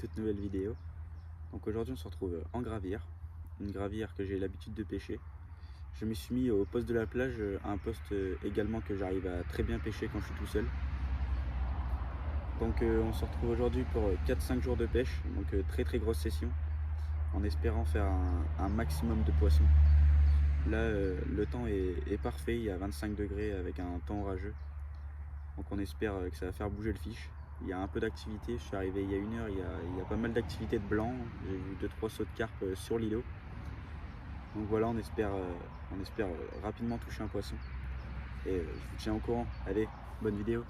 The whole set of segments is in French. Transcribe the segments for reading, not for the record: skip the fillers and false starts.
toute nouvelle vidéo. Donc aujourd'hui on se retrouve en gravière, une gravière que j'ai l'habitude de pêcher. Je me suis mis au poste de la plage, un poste également que j'arrive à très bien pêcher quand je suis tout seul. Donc on se retrouve aujourd'hui pour 4-5 jours de pêche, donc très grosse session, en espérant faire un maximum de poissons. Là le temps est parfait, il y a 25 degrés avec un temps orageux. Donc on espère que ça va faire bouger le fiche. Il y a un peu d'activité, je suis arrivé il y a une heure, il y a pas mal d'activité de blanc. J'ai vu 2-3 sauts de carpe sur l'îlot. Donc voilà, on espère rapidement toucher un poisson. Et je vous tiens au courant. Allez, bonne vidéo.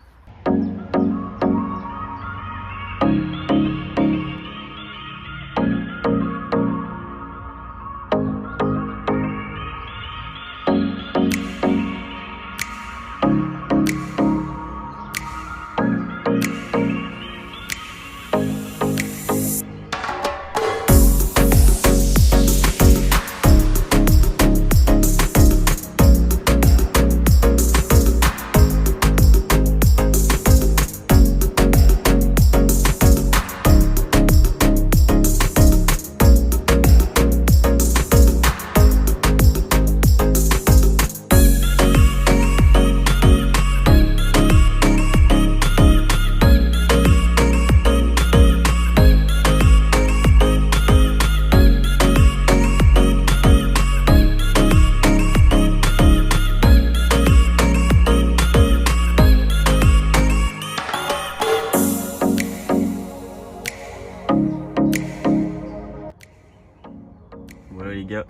Voilà les gars,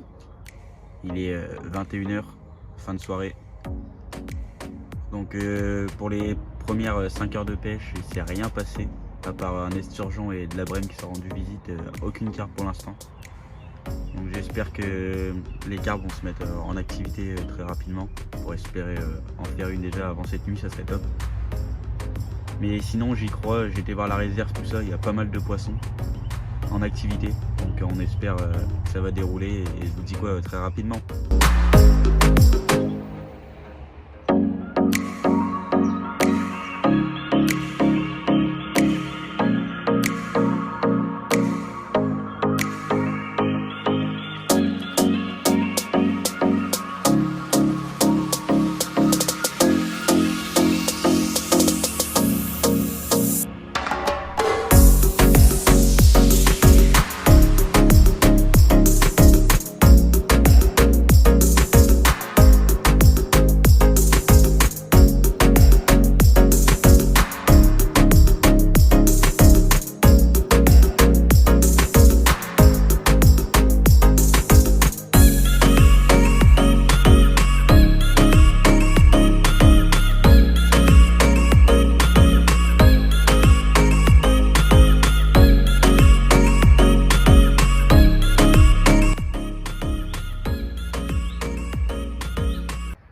il est 21 h, fin de soirée. Donc pour les premières 5 heures de pêche, il s'est rien passé, à part un esturgeon et de la brème qui sont rendus visite, aucune carpe pour l'instant. Donc j'espère que les carpes vont se mettre en activité très rapidement, pour espérer en faire une déjà avant cette nuit, ça serait top. Mais sinon j'y crois, j'ai été voir la réserve, tout ça, il y a pas mal de poissons en activité, donc on espère que ça va dérouler et je vous dis quoi très rapidement.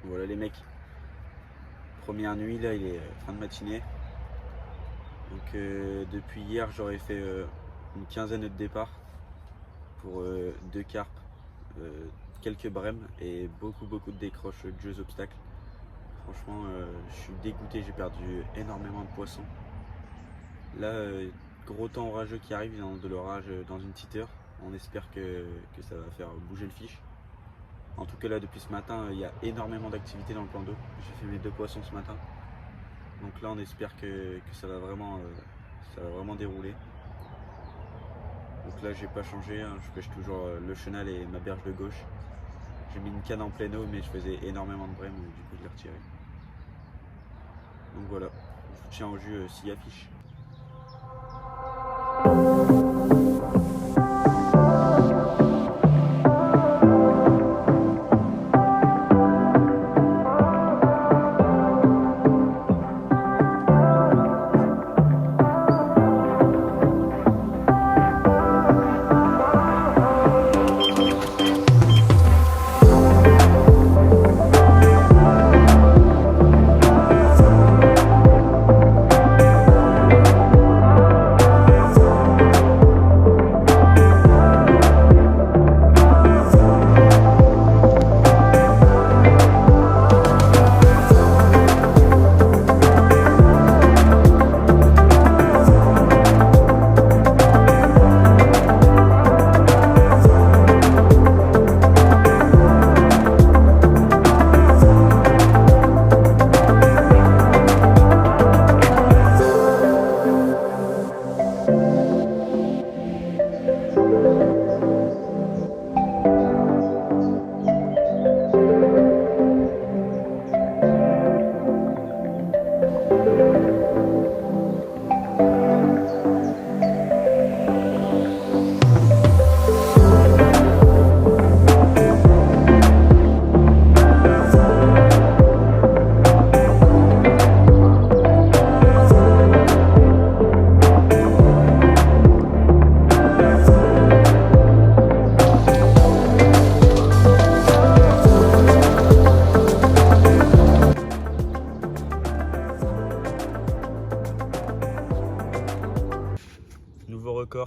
Voilà les mecs, première nuit là, il est fin de matinée. Donc depuis hier j'aurais fait une quinzaine de départs pour 2 carpes, quelques brèmes et beaucoup de décroches de jeux obstacles. Franchement je suis dégoûté, j'ai perdu énormément de poissons. Là gros temps orageux qui arrive, il y a de l'orage dans une petite heure. On espère que ça va faire bouger le fiche. En tout cas là depuis ce matin il y a énormément d'activité dans le plan d'eau. J'ai fait mes 2 poissons ce matin. Donc là on espère que ça va vraiment dérouler. Donc là j'ai pas changé, hein. Je pêche toujours le chenal et ma berge de gauche. J'ai mis une canne en pleine eau mais je faisais énormément de brème, du coup je l'ai retiré. Donc voilà, je vous tiens au jus s'il y a fiche.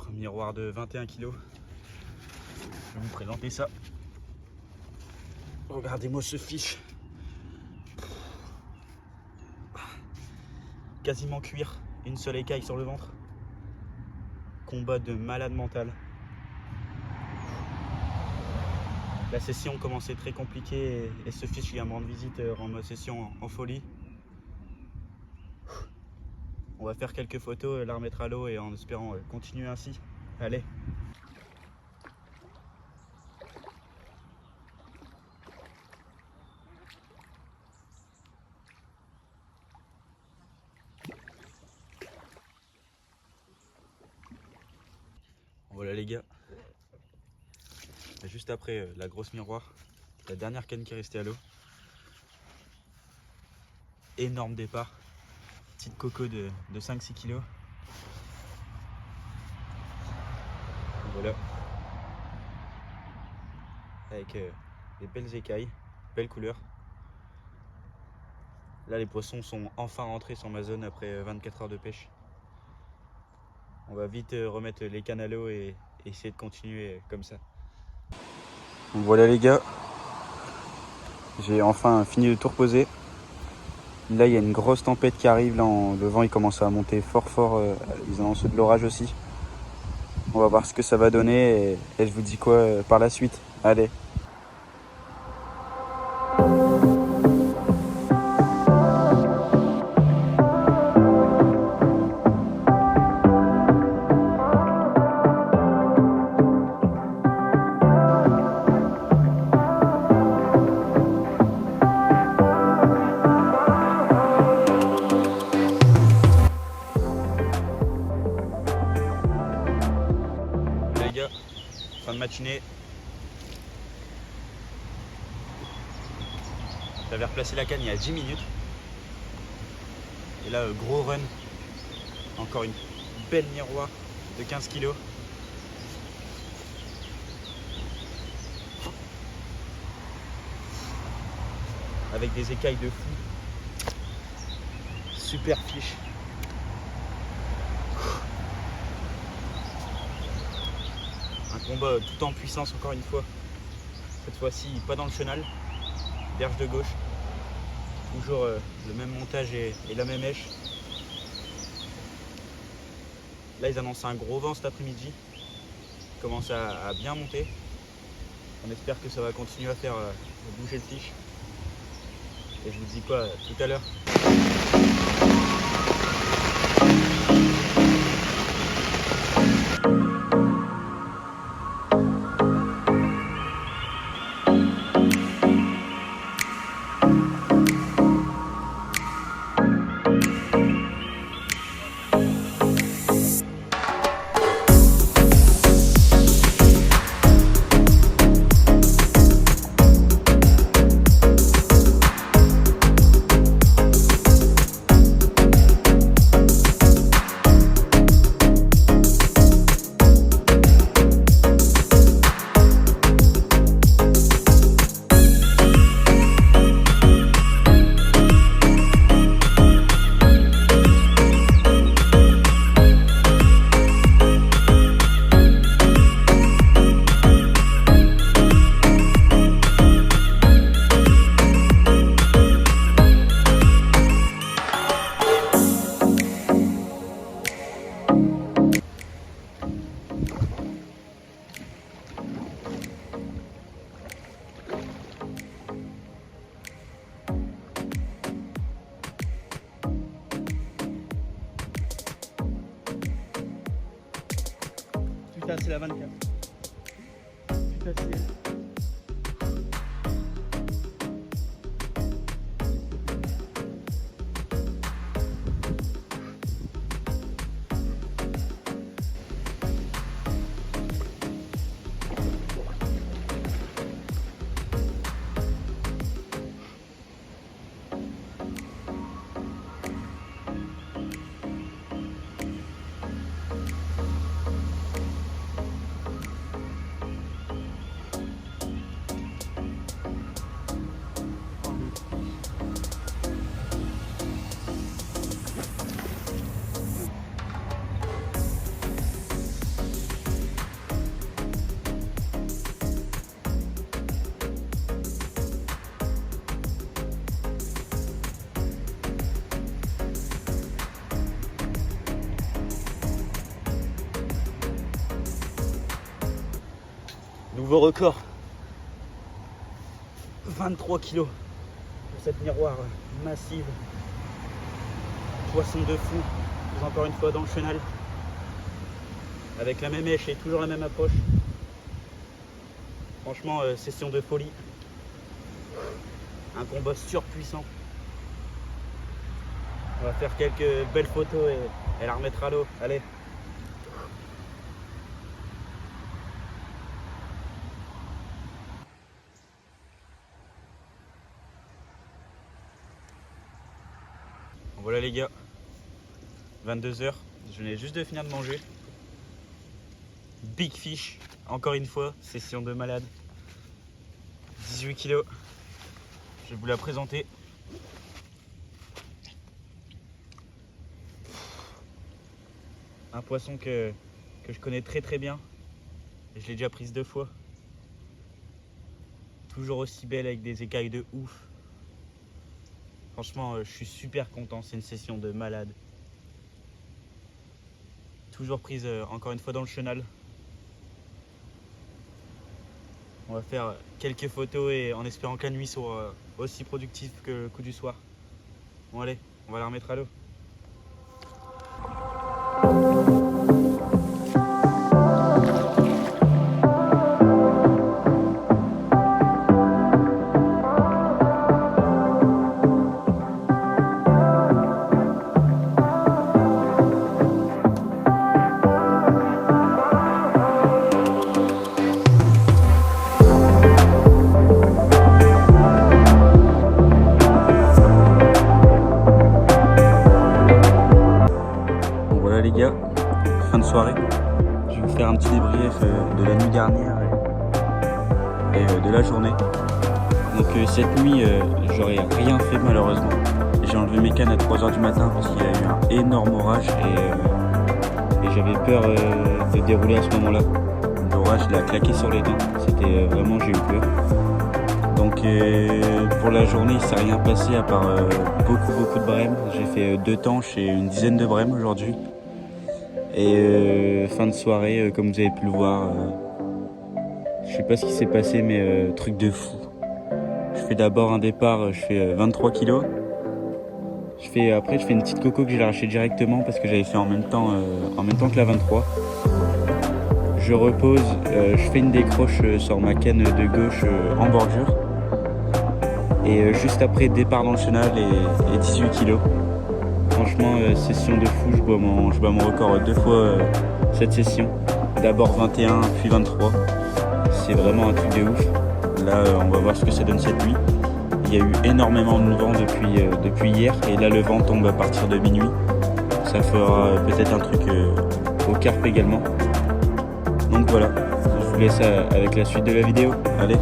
Un miroir de 21 kg. Je vais vous présenter ça. Regardez-moi ce fiche. Quasiment cuir, une seule écaille sur le ventre. Combat de malade mental. La session commençait très compliquée et ce fiche vient me rendre visite en mode session en folie. On va faire quelques photos, la remettre à l'eau et en espérant continuer ainsi. Allez. Voilà les gars. Juste après la grosse miroir, la dernière canne qui est restée à l'eau. Énorme départ. Petite coco de 5-6 kg. Voilà. Avec des belles écailles, belle couleur. Là les poissons sont enfin rentrés sur ma zone après 24 heures de pêche. On va vite remettre les cannes à l'eau et essayer de continuer comme ça. Voilà les gars, j'ai enfin fini de tout reposer. Là il y a une grosse tempête qui arrive, là, le vent il commence à monter fort, ils annoncent de l'orage aussi. On va voir ce que ça va donner et je vous dis quoi par la suite. Allez. Fin de matinée. J'avais replacé la canne il y a 10 minutes. Et là, gros run. Encore une belle miroir de 15 kg. Avec des écailles de fou. Super fiche. Un combat tout en puissance encore une fois. Cette fois-ci pas dans le chenal, berge de gauche. Toujours le même montage et la même mèche. Là ils annoncent un gros vent cet après-midi. Il commence à bien monter. On espère que ça va continuer à faire bouger le fiche. Et je vous dis quoi tout à l'heure. Putain, c'est la 24. Putain, c'est... Nouveau record. 23 kilos pour cette miroir massive. Poisson de fou, encore une fois dans le chenal. Avec la même mèche et toujours la même approche. Franchement, session de folie. Un combat surpuissant. On va faire quelques belles photos et la remettre à l'eau. Allez. Voilà les gars, 22 h, je venais juste de finir de manger. Big fish, encore une fois, session de malade. 18 kilos, je vais vous la présenter. Un poisson que je connais très bien, et je l'ai déjà prise 2 fois. Toujours aussi belle avec des écailles de ouf. Franchement, je suis super content, c'est une session de malade. Toujours prise encore une fois dans le chenal. On va faire quelques photos et en espérant que la nuit soit aussi productive que le coup du soir. Bon allez, on va la remettre à l'eau. Les gars, fin de soirée, je vais vous faire un petit débrief de la nuit dernière et de la journée. Donc cette nuit, j'aurais rien fait malheureusement. J'ai enlevé mes cannes à 3 h du matin parce qu'il y a eu un énorme orage et j'avais peur de dérouler à ce moment-là. L'orage l'a claqué sur les dents, c'était vraiment, j'ai eu peur. Donc pour la journée, il ne s'est rien passé à part beaucoup de brèmes. J'ai fait 2 tanches et une dizaine de brèmes aujourd'hui. Et fin de soirée, comme vous avez pu le voir, je sais pas ce qui s'est passé, mais truc de fou. Je fais d'abord un départ, je fais 23 kilos. Après je fais une petite coco que j'ai arrachée directement parce que j'avais fait en même temps que la 23. Je repose, je fais une décroche sur ma canne de gauche en bordure. Et juste après, départ dans le chenal et 18 kilos. Franchement, session de fou, je bats mon record 2 fois cette session. D'abord 21, puis 23. C'est vraiment un truc de ouf. Là, on va voir ce que ça donne cette nuit. Il y a eu énormément de vent depuis hier. Et là, le vent tombe à partir de minuit. Ça fera peut-être un truc au carpe également. Donc voilà, je vous laisse avec la suite de la vidéo. Allez.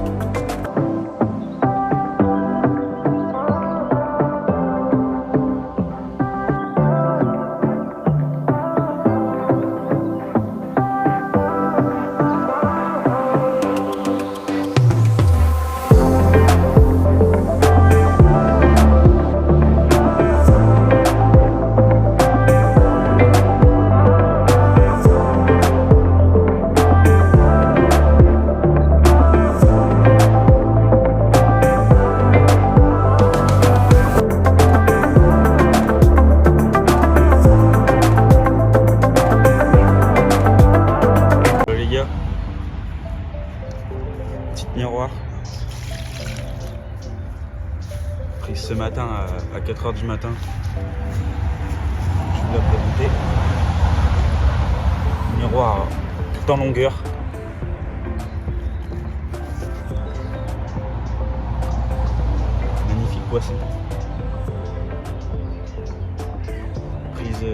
Miroir prise ce matin à 4 h du matin. Je vous la présenter. Miroir tout en longueur. Magnifique poisson. Prise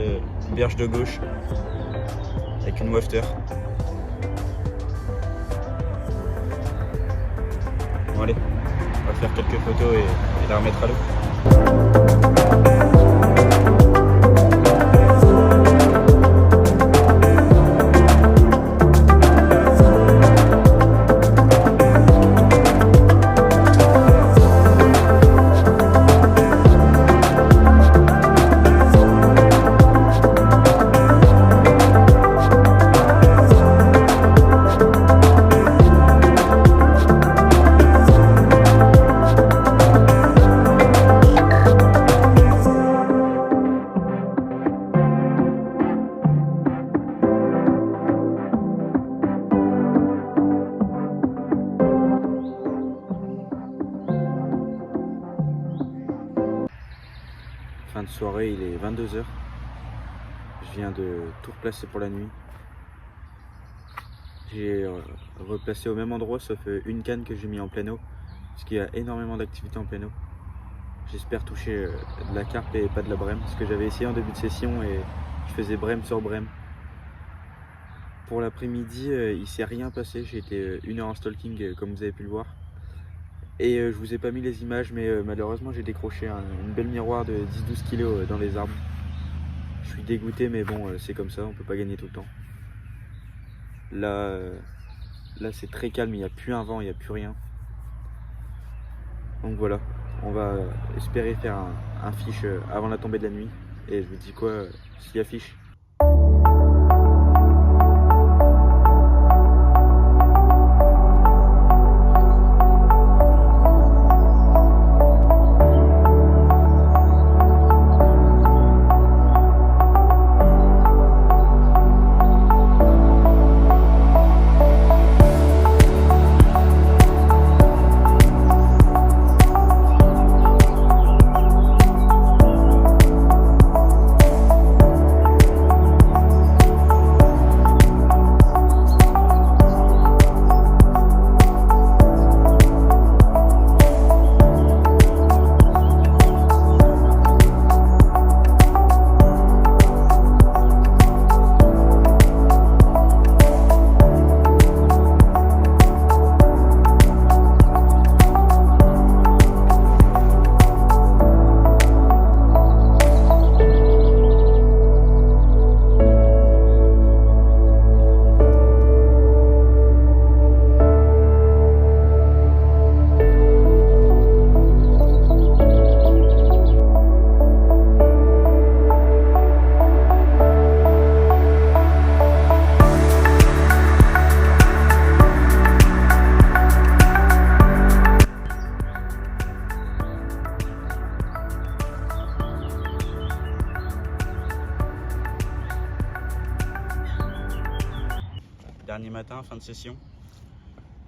berge de gauche avec une wafter. Bon allez, on va faire quelques photos et la remettre à l'eau. fin de soirée, il est 22 h. Je viens de tout replacer pour la nuit. J'ai replacé au même endroit sauf une canne que j'ai mis en plein eau, parce qu'il y a énormément d'activité en plein eau. J'espère toucher de la carpe et pas de la brème, parce que j'avais essayé en début de session et je faisais brème sur brème. Pour l'après-midi, il s'est rien passé. J'ai été 1 heure en stalking comme vous avez pu le voir. Et je vous ai pas mis les images, mais malheureusement j'ai décroché une belle miroir de 10-12 kg dans les arbres. Je suis dégoûté, mais bon, c'est comme ça, on peut pas gagner tout le temps. Là c'est très calme, il n'y a plus un vent, il n'y a plus rien. Donc voilà, on va espérer faire un fiche avant la tombée de la nuit. Et je vous dis quoi, s'il y a fiche. Dernier matin, fin de session,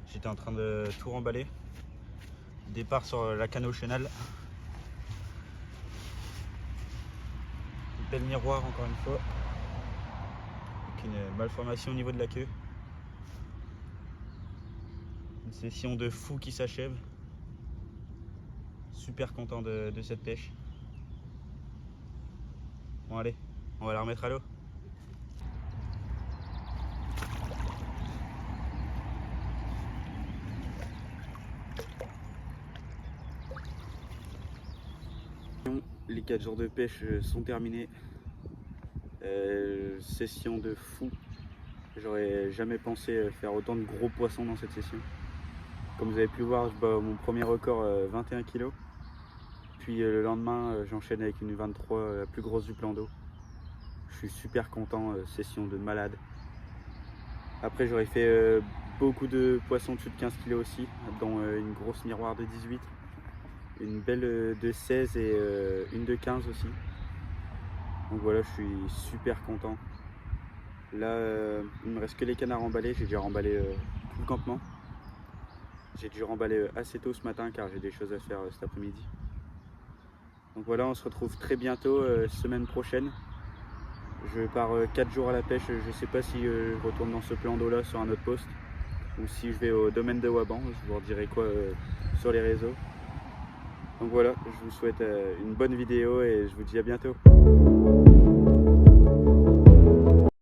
j'étais en train de tout remballer. Départ sur la canne au chenal. Une belle miroir encore une fois, avec une malformation au niveau de la queue. Une session de fou qui s'achève. Super content de cette pêche. Bon allez, on va la remettre à l'eau. Les 4 jours de pêche sont terminés. Session de fou. J'aurais jamais pensé faire autant de gros poissons dans cette session. Comme vous avez pu voir, je bats mon premier record 21 kg. Puis le lendemain, j'enchaîne avec une 23, la plus grosse du plan d'eau. Je suis super content, session de malade. Après, j'aurais fait beaucoup de poissons dessus de 15 kg aussi, dont une grosse miroir de 18. Une belle de 16 et une de 15 aussi. Donc voilà, je suis super content. Là, il me reste que les canards emballés. J'ai déjà remballé tout le campement. J'ai dû remballer assez tôt ce matin car j'ai des choses à faire cet après-midi. Donc voilà, on se retrouve très bientôt, semaine prochaine. Je pars 4 jours à la pêche. Je ne sais pas si je retourne dans ce plan d'eau là sur un autre poste ou si je vais au domaine de Waban. Je vous redirai quoi sur les réseaux. Donc voilà, je vous souhaite une bonne vidéo et je vous dis à bientôt.